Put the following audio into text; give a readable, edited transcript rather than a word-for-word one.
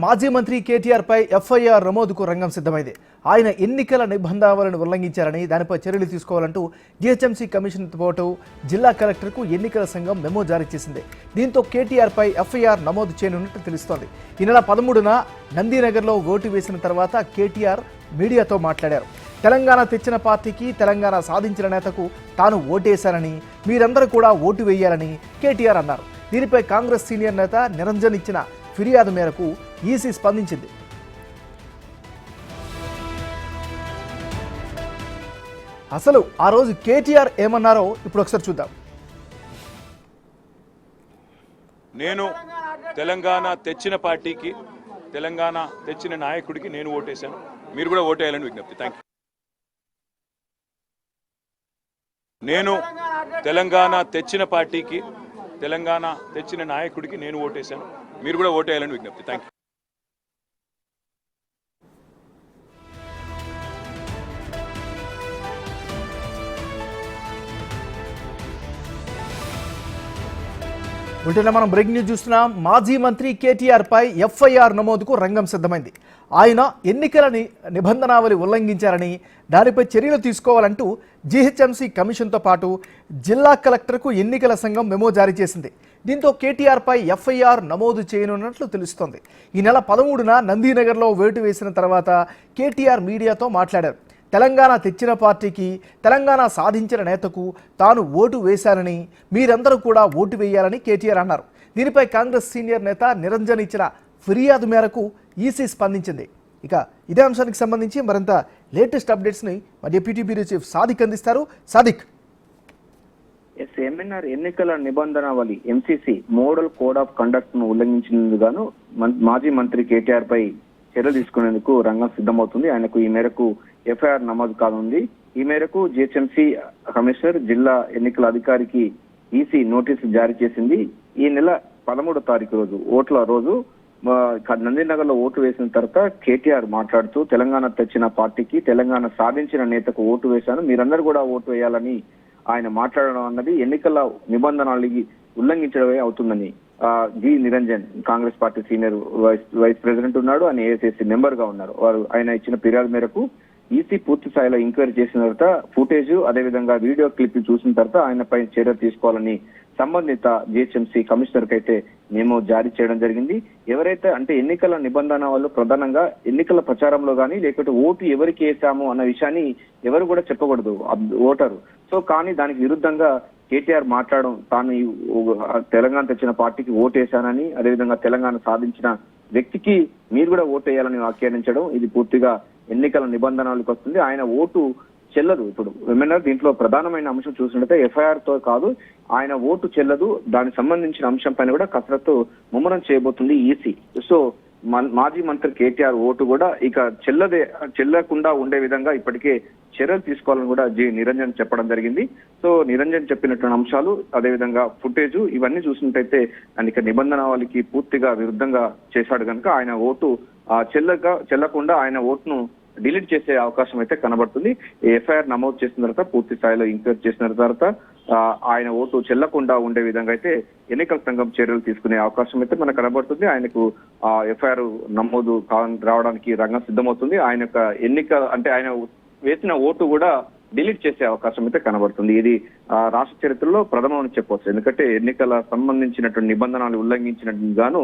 మాజీ మంత్రి కేటీఆర్ పై ఎఫ్ఐఆర్ నమోదుకు రంగం సిద్ధమైంది. ఆయన ఎన్నికల నిబంధనలను ఉల్లంఘించారని దానిపై చర్యలు తీసుకోవాలంటూ జీహెచ్ఎంసీ కమిషన్తో పాటు జిల్లా కలెక్టర్కు ఎన్నికల సంఘం మెమో జారీ చేసింది. దీంతో కేటీఆర్ పై ఎఫ్ఐఆర్ నమోదు చేయనున్నట్టు తెలుస్తోంది. ఈ నెల 13న నందినగర్లో ఓటు వేసిన తర్వాత కేటీఆర్ మీడియాతో మాట్లాడారు. తెలంగాణ తెచ్చిన పార్టీకి, తెలంగాణ సాధించిన నేతకు తాను ఓటేశానని, మీరందరూ కూడా ఓటు వేయాలని కేటీఆర్ అన్నారు. దీనిపై కాంగ్రెస్ సీనియర్ నేత నిరంజన్ ఇచ్చిన ఫిర్యాదు మేరకు ఈసీ స్పందించింది. అసలు ఆ రోజు కేటీఆర్ ఏమన్నారో ఇప్పుడు ఒకసారి చూద్దాం. నేను తెలంగాణ తెచ్చిన పార్టీకి, తెలంగాణ తెచ్చిన నాయకుడికి నేను ఓటేశాను. మీరు కూడా ఓటేయాలని విజ్ఞప్తి. Thank you. నేను తెలంగాణ తెచ్చిన పార్టీకి, తెలంగాణ తెచ్చిన నాయకుడికి నేను ఓటేశాను. మీరు కూడా ఓటేయాలని విజ్ఞప్తి. Thank you. ఉంటేనే మనం బ్రేకింగ్ న్యూస్ చూస్తున్నాం. మాజీ మంత్రి కేటీఆర్ పై ఎఫ్ఐఆర్ నమోదుకు రంగం సిద్ధమైంది. ఆయన ఎన్నికల నిబంధనావళి ఉల్లంఘించారని, దానిపై చర్యలు తీసుకోవాలంటూ జీహెచ్ఎంసీ కమిషన్తో పాటు జిల్లా కలెక్టర్కు ఎన్నికల సంఘం మెమో జారీ చేసింది. దీంతో కేటీఆర్ పై ఎఫ్ఐఆర్ నమోదు చేయనున్నట్లు తెలుస్తోంది. ఈ నెల 13న నందినగర్లో ఓటు వేసిన తర్వాత కేటీఆర్ మీడియాతో మాట్లాడారు. తెలంగాణ తెచ్చిన పార్టీకి, తెలంగాణ సాధించిన నేతకు తాను ఓటు వేశానని, మీరందరూ కూడా ఓటు వేయాలని కేటీఆర్ అన్నారు. దీనిపై కాంగ్రెస్ సీనియర్ నేత నిరంజన్ ఇచ్చిన ఫిర్యాదు మేరకు ఈసీ స్పందించింది. ఇక ఇదే అంశానికి సంబంధించి మరింత లేటెస్ట్ అప్డేట్స్ని మా డిప్యూటీ బ్యూరో చీఫ్ సాదిక్ అందిస్తారు. సాదిక్. ఎంఎన్ఆర్ ఎన్నికల నిబంధనావళి MCC model code of conduct ను ఉల్లంఘించినందుకు గాను మాజీ మంత్రి కేటీఆర్ పై చర్యలు తీసుకునేందుకు రంగం సిద్ధమవుతుంది. ఆయనకు ఈ మేరకు ఎఫ్ఐఆర్ నమోదు కానుంది. ఈ మేరకు జిహెచ్ఎంసీ కమిషనర్, జిల్లా ఎన్నికల అధికారికి ఈసీ నోటీసు జారీ చేసింది. ఈ నెల 13వ తారీఖు రోజు, ఓట్ల రోజు, నందినగర్ లో ఓటు వేసిన తర్వాత కేటీఆర్ మాట్లాడుతూ తెలంగాణ తెచ్చిన పార్టీకి, తెలంగాణ సాధించిన నేతకు ఓటు వేశాను, మీరందరూ కూడా ఓటు వేయాలని ఆయన మాట్లాడడం అన్నది ఎన్నికల నిబంధనలకి ఉల్లంఘించడమే అవుతుందని G Niranjan, Congress party senior vice president ఉన్నాడు, ఆయన ఏఐసిసి మెంబర్ గా ఉన్నారు. ఆయన ఇచ్చిన ఫిర్యాదు మేరకు ఈసీ పూర్తి స్థాయిలో ఎంక్వైరీ చేసిన తర్వాత ఫుటేజ్, అదేవిధంగా వీడియో క్లిప్ చూసిన తర్వాత ఆయనపై చర్యలు తీసుకోవాలని సంబంధిత జిహెచ్ఎంసీ కమిషనర్ కి అయితే మేము జారీ చేయడం జరిగింది. ఎవరైతే అంటే ఎన్నికల నిబంధన వాళ్ళు ప్రధానంగా ఎన్నికల ప్రచారంలో కానీ, లేకపోతే ఓటు ఎవరికి వేసాము అన్న విషయాన్ని ఎవరు కూడా చెప్పకూడదు ఓటరు. సో కానీ దానికి విరుద్ధంగా కేటీఆర్ మాట్లాడడం, తాను తెలంగాణ తెచ్చిన పార్టీకి ఓటేశానని, అదేవిధంగా తెలంగాణ సాధించిన వ్యక్తికి మీరు కూడా ఓటేయాలని వ్యాఖ్యానించడం, ఇది పూర్తిగా ఎన్నికల నిబంధనలకు వస్తుంది. ఆయన ఓటు చెల్లదు. ఇప్పుడు ఏమన్నా దీంట్లో ప్రధానమైన అంశం చూసినట్లయితే ఎఫ్ఐఆర్ తో కాదు, ఆయన ఓటు చెల్లదు. దానికి సంబంధించిన అంశం పైన కూడా కసరత్తు ముమ్మరం చేయబోతుంది ఈసీ. సో మాజీ మంత్రి కేటీఆర్ ఓటు కూడా ఇక చెల్లకుండా ఉండే విధంగా ఇప్పటికే చర్యలు తీసుకోవాలని కూడా జి నిరంజన్ చెప్పడం జరిగింది. సో నిరంజన్ చెప్పినటువంటి అంశాలు, అదేవిధంగా ఫుటేజ్, ఇవన్నీ చూసినట్టయితే ఆయన నిబంధనావళికి పూర్తిగా విరుద్ధంగా చేశాడు కనుక ఆయన ఓటు చెల్లకుండా ఆయన ఓటును డిలీట్ చేసే అవకాశం అయితే కనబడుతుంది. ఎఫ్ఐఆర్ నమోదు చేసిన తర్వాత, పూర్తి స్థాయిలో ఎంక్వైరీ చేసిన తర్వాత ఆయన ఓటు చెల్లకుండా ఉండే విధంగా అయితే ఎన్నికల సంఘం చర్యలు తీసుకునే అవకాశం అయితే మనకు కనబడుతుంది. ఆయనకు ఎఫ్ఐఆర్ నమోదు రావడానికి రంగం సిద్ధమవుతుంది. ఆయన యొక్క అంటే ఆయన వేసిన ఓటు కూడా డిలీట్ చేసే అవకాశం అయితే కనబడుతుంది. ఇది రాష్ట్ర చరిత్రలో ప్రథమం అని చెప్పవచ్చు. ఎందుకంటే ఎన్నికల సంబంధించినటువంటి నిబంధనలు ఉల్లంఘించినట్టు గాను